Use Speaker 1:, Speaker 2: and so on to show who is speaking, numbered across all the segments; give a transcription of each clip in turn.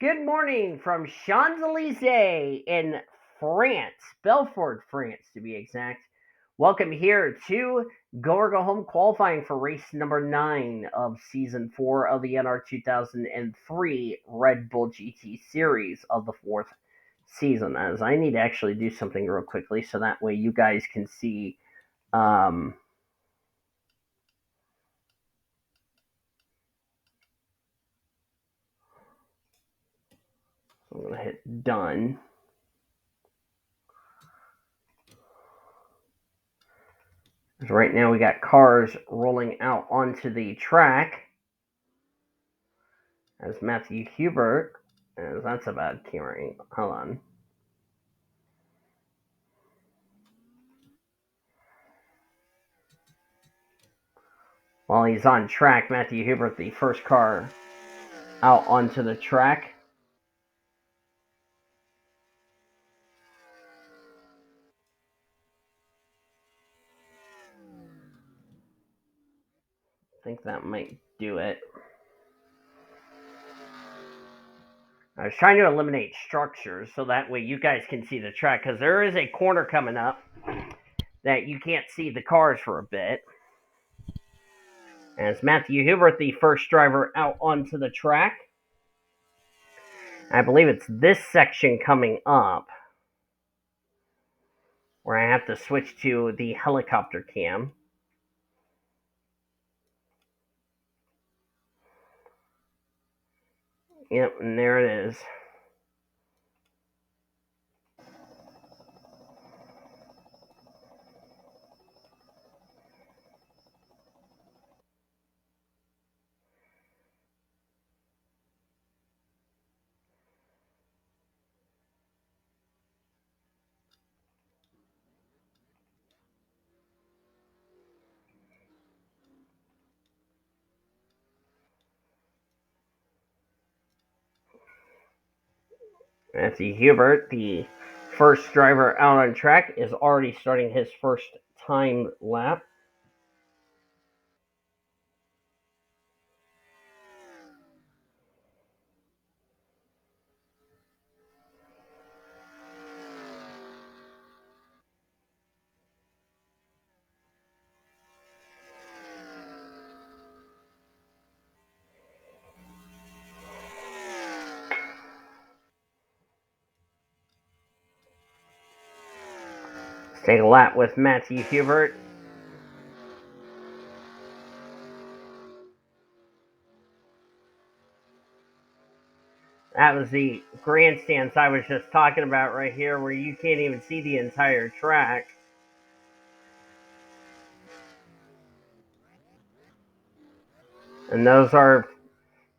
Speaker 1: Good morning from Champs-Élysées in France, Belfort, France to be exact. Welcome here to Go or Go Home qualifying for race number 9 of season 4 of the NR2003 Red Bull GT series of the 4th season. As I need to actually do something real quickly so that way you guys can see. Um, I'm going to hit done. Right now we got cars rolling out onto the track. As Matthew Hubert, as that's a bad keyring. Hold on. While he's on track, Matthew Hubert, the first car out onto the track. I think that might do it. I was trying to eliminate structures so that way you guys can see the track because there is a corner coming up that you can't see the cars for a bit. As Matthew Hubert, the first driver out onto the track. I believe it's this section coming up where I have to switch to the helicopter cam. Yep, and there it is. Matthew Hubert, the first driver out on track, is already starting his first time lap. Let's take a lap with Matthew Hubert. That was the grandstands I was just talking about right here, where you can't even see the entire track. And those are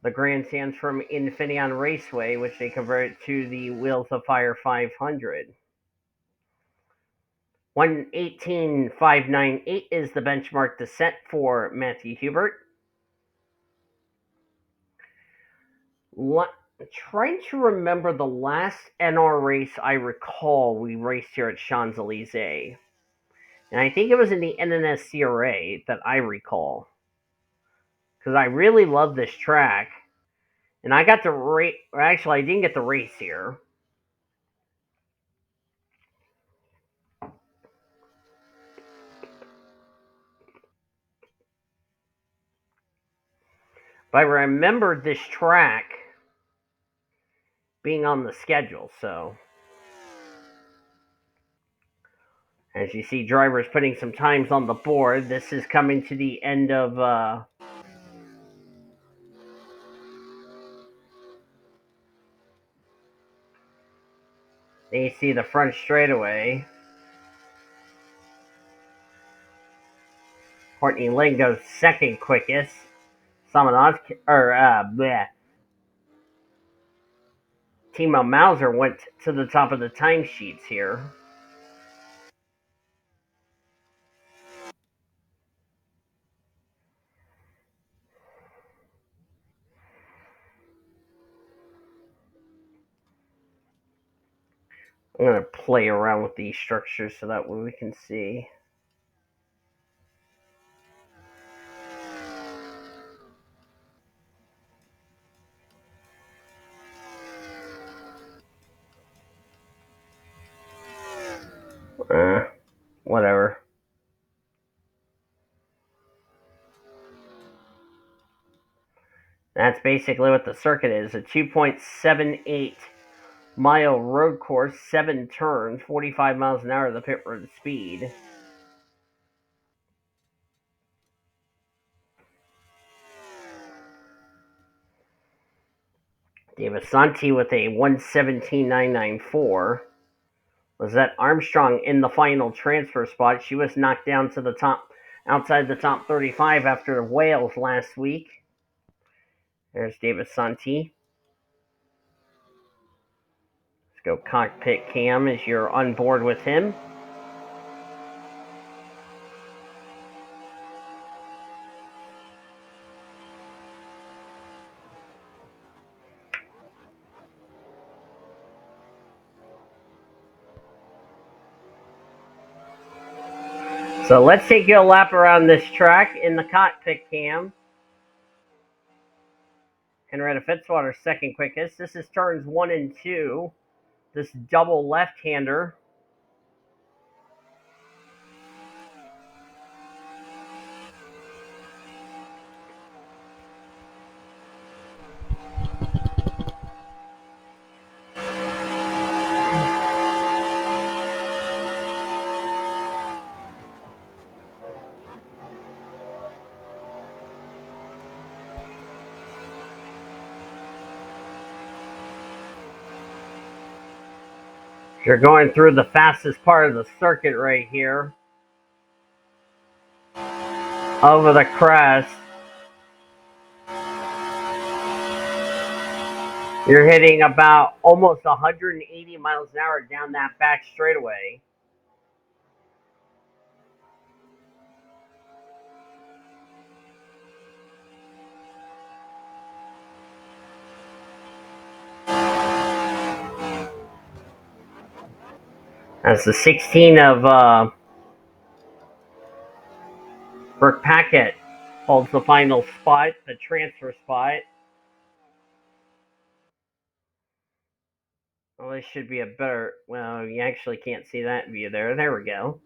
Speaker 1: the grandstands from Infineon Raceway, which they converted to the Wheels of Fire 500. 1:18.598 is the benchmark descent for Matthew Hubert. Trying to remember the last NR race I recall we raced here at Champs-Élysées. And I think it was in the NNSCRA that I recall. Because I really love this track. And I got to race. Actually, I didn't get to race here. But I remembered this track being on the schedule. So, as you see, drivers putting some times on the board. This is coming to the end of. You see the front straightaway. Courtney Lynn goes second quickest. Timo Mauser went to the top of the timesheets here. I'm going to play around with these structures so that way we can see. That's basically what the circuit is. A 2.78 mile road course, 7 turns, 45 miles an hour, the pit road speed. David Santi with a 117.994. Lizette Armstrong in the final transfer spot. She was knocked down to the top, outside the top 35 after Wales last week. There's David Santi. Let's go cockpit cam as you're on board with him. So let's take you a lap around this track in the cockpit cam. Henrietta Fitzwater, second quickest. This is turns 1 and 2. This double left-hander. You're going through the fastest part of the circuit right here. Over the crest. You're hitting about almost 180 miles an hour down that back straightaway. As the 16 of Brooke Packett holds the final spot, the transfer spot. Well, this should be a better. Well, you actually can't see that view there. There we go.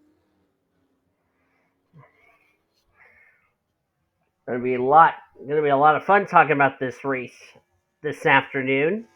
Speaker 1: Going to be a lot of fun talking about this race this afternoon.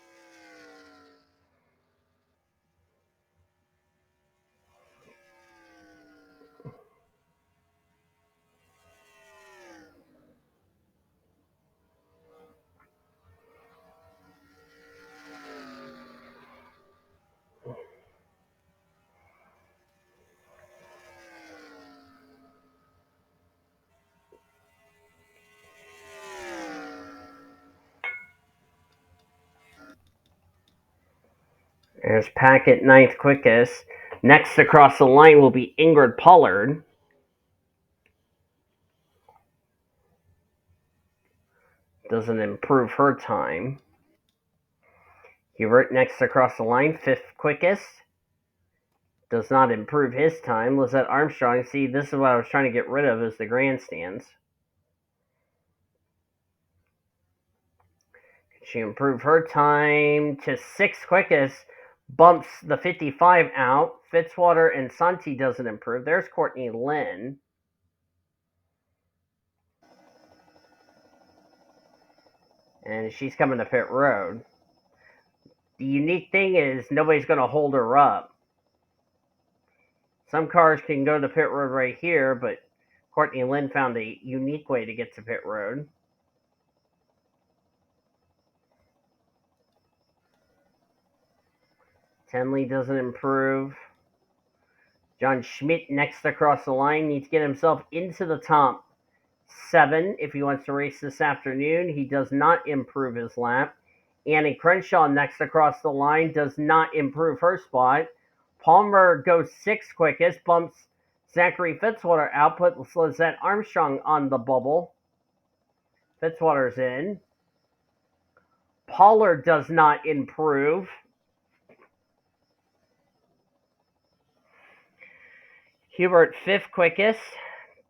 Speaker 1: There's Packett, ninth quickest. Next across the line will be Ingrid Pollard. Doesn't improve her time. Hubert next across the line, fifth quickest. Does not improve his time. Lizette Armstrong, see, this is what I was trying to get rid of, is the grandstands. She improved her time to sixth quickest. Bumps the 55 out. Fitzwater and Santi doesn't improve. There's Courtney Lynn. And she's coming to pit road. The unique thing is nobody's going to hold her up. Some cars can go to pit road right here, but Courtney Lynn found a unique way to get to pit road. Tenley doesn't improve. John Schmidt next across the line needs to get himself into the top 7 if he wants to race this afternoon. He does not improve his lap. Annie Crenshaw next across the line does not improve her spot. Palmer goes 6th quickest, bumps Zachary Fitzwater out, puts Lizette Armstrong on the bubble. Fitzwater's in. Pollard does not improve. Hubert, 5th quickest,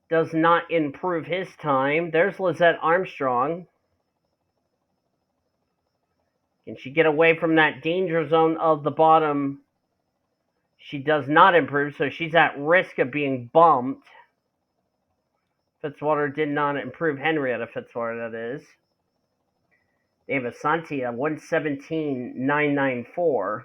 Speaker 1: does not improve his time. There's Lizette Armstrong. Can she get away from that danger zone of the bottom? She does not improve, so she's at risk of being bumped. Fitzwater did not improve. Henrietta Fitzwater, that is. David Santi at 117.994.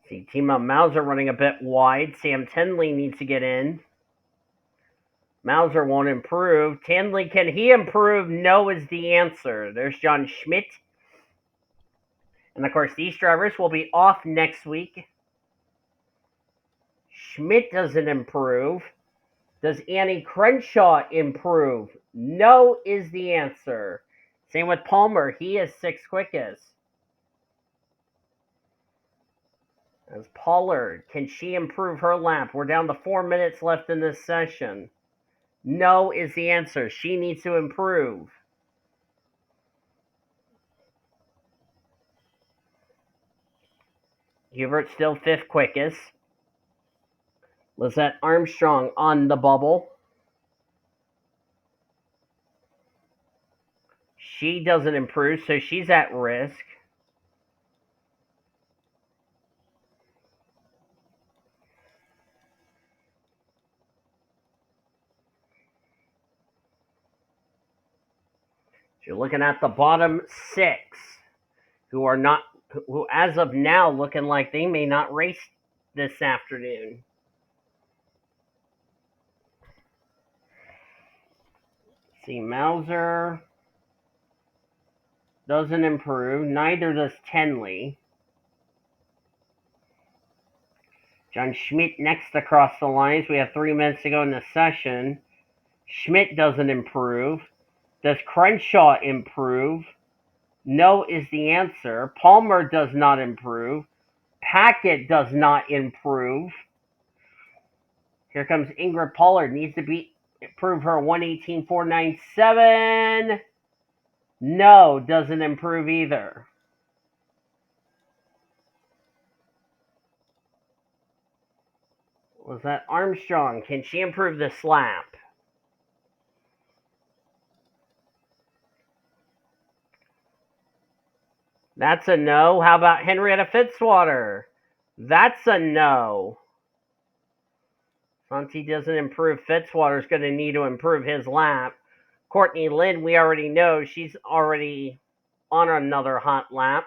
Speaker 1: See, Timo Mauser running a bit wide. Sam Tenley needs to get in. Mauser won't improve. Tenley, can he improve? No is the answer. There's John Schmidt. And of course, these drivers will be off next week. Schmidt doesn't improve. Does Annie Crenshaw improve? No is the answer. Same with Palmer. He is sixth quickest. As Pollard, can she improve her lap? We're down to 4 minutes left in this session. No is the answer. She needs to improve. Hubert still fifth quickest. Lizette Armstrong on the bubble. She doesn't improve, so she's at risk. You're looking at the bottom six, who as of now looking like they may not race this afternoon. See, Mauser doesn't improve. Neither does Tenley. John Schmidt next across the lines. We have 3 minutes to go in the session. Schmidt doesn't improve. Does Crenshaw improve? No is the answer. Palmer does not improve. Packett does not improve. Here comes Ingrid Pollard. Needs to improve her 118.497. No, doesn't improve either. Was that Armstrong? Can she improve this lap? That's a no. How about Henrietta Fitzwater? That's a no. Santi doesn't improve. Fitzwater's going to need to improve his lap. Courtney Lynn, we already know she's already on another hot lap.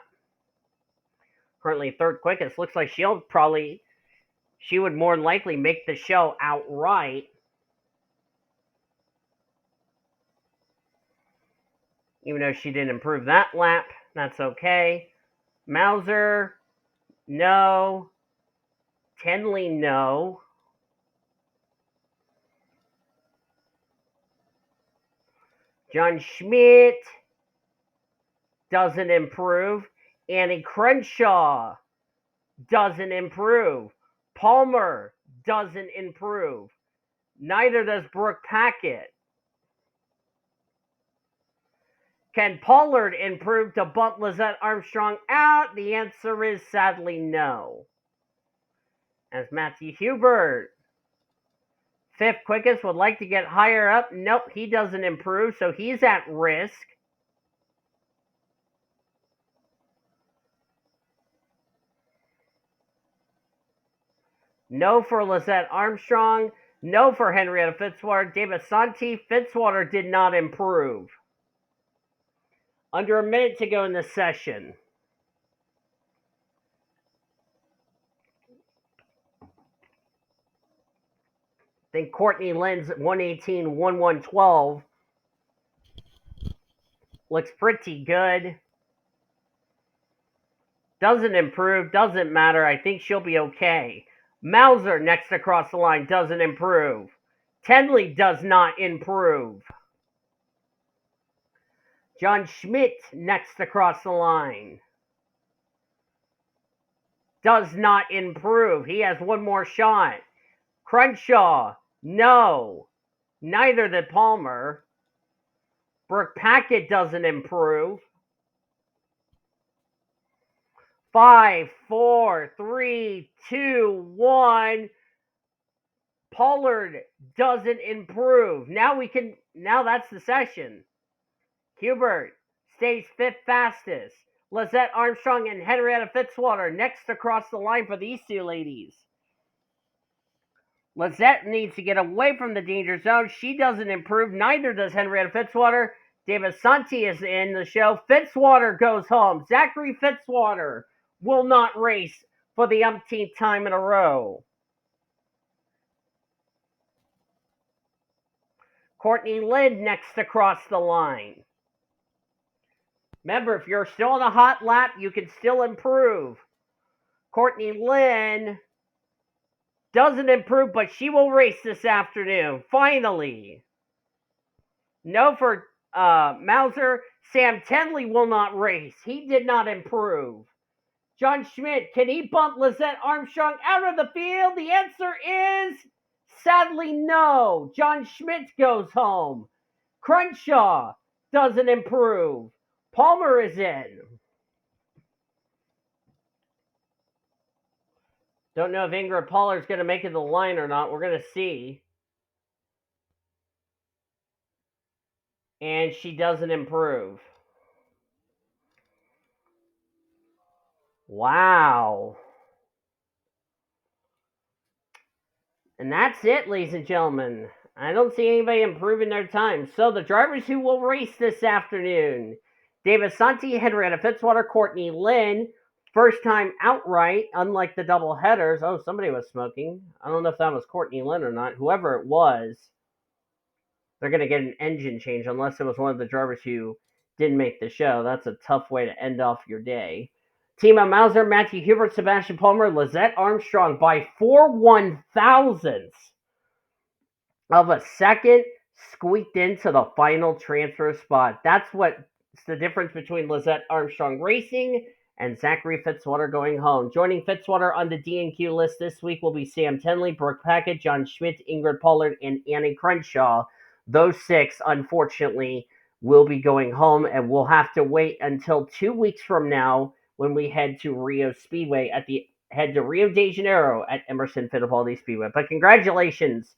Speaker 1: Currently third quickest. Looks like she would more than likely make the show outright. Even though she didn't improve that lap, that's okay. Mauser, no. Tenley, no. John Schmidt doesn't improve. Annie Crenshaw doesn't improve. Palmer doesn't improve. Neither does Brooke Packett. Can Pollard improve to bump Lizette Armstrong out? The answer is sadly no. As Matthew Hubert, fifth quickest, would like to get higher up. Nope, he doesn't improve, so he's at risk. No for Lizette Armstrong. No for Henrietta Fitzwater. David Santi, Fitzwater did not improve. Under a minute to go in the session. I think Courtney Lynn's 118.1112 looks pretty good. Doesn't improve, doesn't matter. I think she'll be okay. Mauser next across the line doesn't improve. Tenley does not improve. John Schmidt next across the line does not improve. He has one more shot. Crenshaw, no. Neither did Palmer. Brooke Packett doesn't improve. 5, 4, 3, 2, 1. Pollard doesn't improve. Now that's the session. Hubert stays fifth fastest. Lizette Armstrong and Henrietta Fitzwater next across the line for these two ladies. Lizette needs to get away from the danger zone. She doesn't improve. Neither does Henrietta Fitzwater. David Santi is in the show. Fitzwater goes home. Zachary Fitzwater will not race for the umpteenth time in a row. Courtney Lynn next across the line. Remember, if you're still on a hot lap, you can still improve. Courtney Lynn doesn't improve, but she will race this afternoon. Finally. No for Mauser. Sam Tenley will not race. He did not improve. John Schmidt, can he bump Lizette Armstrong out of the field? The answer is sadly no. John Schmidt goes home. Crenshaw doesn't improve. Palmer is in. Don't know if Ingrid Pollard is going to make it to the line or not. We're going to see. And she doesn't improve. Wow. And that's it, ladies and gentlemen. I don't see anybody improving their time. So the drivers who will race this afternoon: David Santi, Henrietta Fitzwater, Courtney Lynn. First time outright, unlike the double headers. Oh, somebody was smoking. I don't know if that was Courtney Lynn or not. Whoever it was, they're going to get an engine change unless it was one of the drivers who didn't make the show. That's a tough way to end off your day. Tima Mauser, Matthew Hubert, Sebastian Palmer, Lizette Armstrong by 4 1,000ths of a second squeaked into the final transfer spot. That's what's the difference between Lizette Armstrong racing and Zachary Fitzwater going home. Joining Fitzwater on the DNQ list this week will be Sam Tenley, Brooke Packett, John Schmidt, Ingrid Pollard, and Annie Crenshaw. Those 6, unfortunately, will be going home, and we'll have to wait until 2 weeks from now when we head to Rio Speedway head to Rio de Janeiro at Emerson Fittipaldi Speedway. But congratulations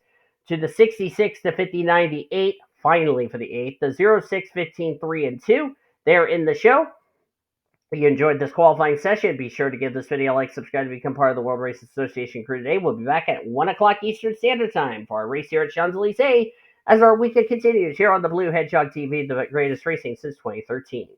Speaker 1: to the 66, the 59, the 8, finally for the 8, the 06, 15, 3, and 2. They're in the show. If you enjoyed this qualifying session, be sure to give this video a like, subscribe to become part of the World Race Association crew today. We'll be back at 1 o'clock Eastern Standard Time for our race here at Champs-Élysées as our weekend continues here on the Blue Hedgehog TV, the greatest racing since 2013.